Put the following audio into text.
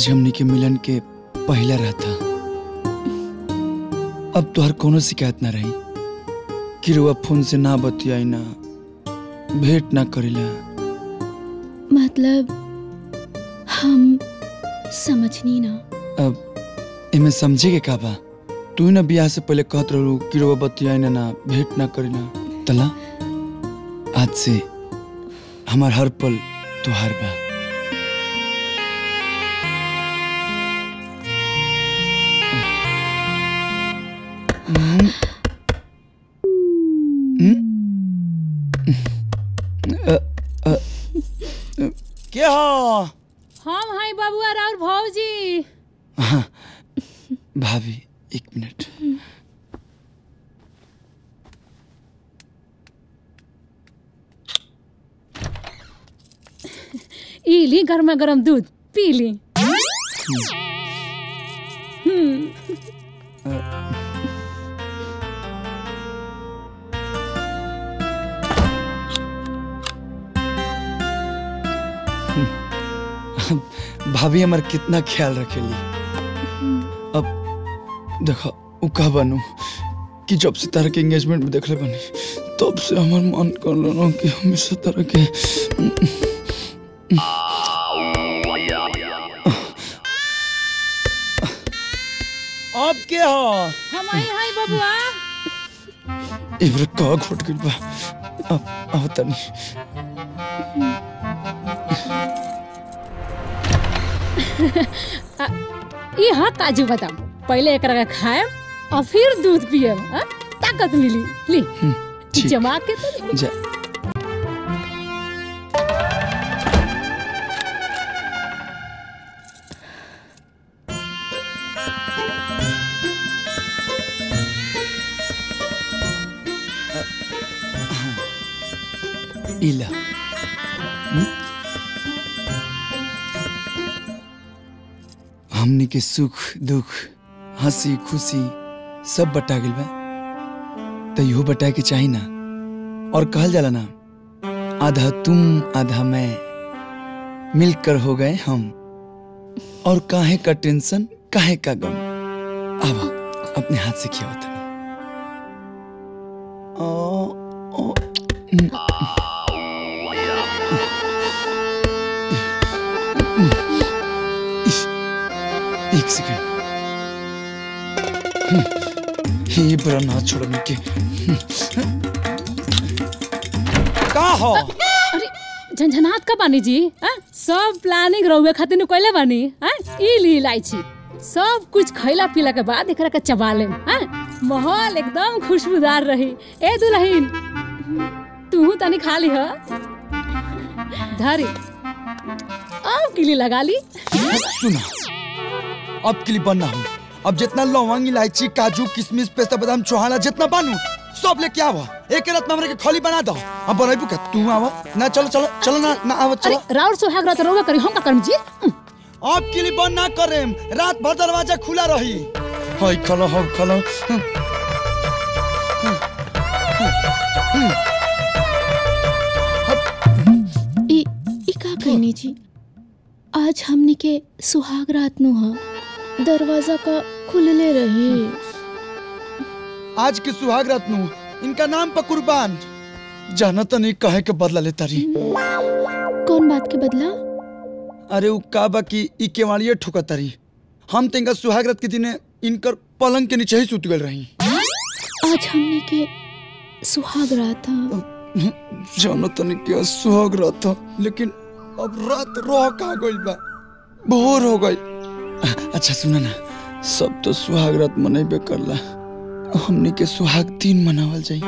आज हमने के मिलन के पहला रहता। अब तो हर कोनो शिकायत ना रही कि रुआ फोन से ना बतियाई ना भेंट ना करेला। मतलब हम समझनी ना। अब इमे समझे के का बा? तू ही ना ब्याह से पहले कहत रहू कि रुआ बतियाई ना भेंट ना करेला। तला आज से हमार हर पल तुहार बा। क्या हो? हम हाय बाबुआ राउर भौजी। हाँ भाभी एक मिनट। ई ली गर्मा गर्म दूध पी ली। भाभी हमार कितना ख्याल रखेली। अब देखो उ कह बनू कि जब से तारा के एंगेजमेंट में देखले बनी तब से हमार मन कर लो कि हमेशा तारा के अब क्या हो? हम आई हाय बाबुआ। इब्र का घुट गइल बा। अब तनी ये हाँ काजू बादाम पहले एक रगा खाए और फिर दूध पिए ताकत मिली। ली जमा के तो जा। इला हमनी के सुख दुख हंसी खुशी सब बटा गइल बा तो इहो बटा के चाही ना। और कहल जाला ना आधा तुम आधा मैं मिलकर हो गए हम। और काहे का टेंशन काहे का गम। अब अपने हाथ से किया होता एक सेकंड ये बड़ा ना छोड़ने के का हो? अरे झंझनात का बानी जी सब प्लानिंग रहुए खातिर कोइले बानी। ई ली इलायची सब कुछ खैला पीला के बाद एकरा के चबा लेम। माहौल एकदम खुशबूदार रही। ए दुल्हन तू तनी खा ली ह धरी अब किली लगा ली। सुना अब के लिए बनना हूँ। अब जितना लौंग इलायची काजू किशमिश पेस्ता बादाम चौहाना जितना बानू सब लेके आवा। एक रात में हमरे के खली बना दो। अब बनाइबू का तू आवा ना। चलो चलो चलो ना आवा चलो। राउर सोहाग रात रोवा करी हम का करम जी। अब के लिए बंद ना करेम रात भर दरवाजा खुला रही। हाय खलो हो खलो। ई का कहनी जी आज हमनी के सुहाग रात नु हा दरवाजा का खुलले रही। आज की सुहाग रात नु इनका नाम पर कुर्बान जाना तो नहीं कहे के बदला लेता रही। कौन बात के बदला? अरे उ का बा की ई केवाड़िए ठोकता रही। हम तेंगा सुहाग रात के दिने इनकर पलंग के नीचे ही सुत गइल रही। आज हमनी के सुहाग रात था। जाना तो नहीं क्या सुहाग रात था लेकिन अब रात रह का गइल बा भोर हो गई। अच्छा सुना ना सब तो सुहाग रात मनाइबे करला हमनी के सुहाग दिन मनावल जाई।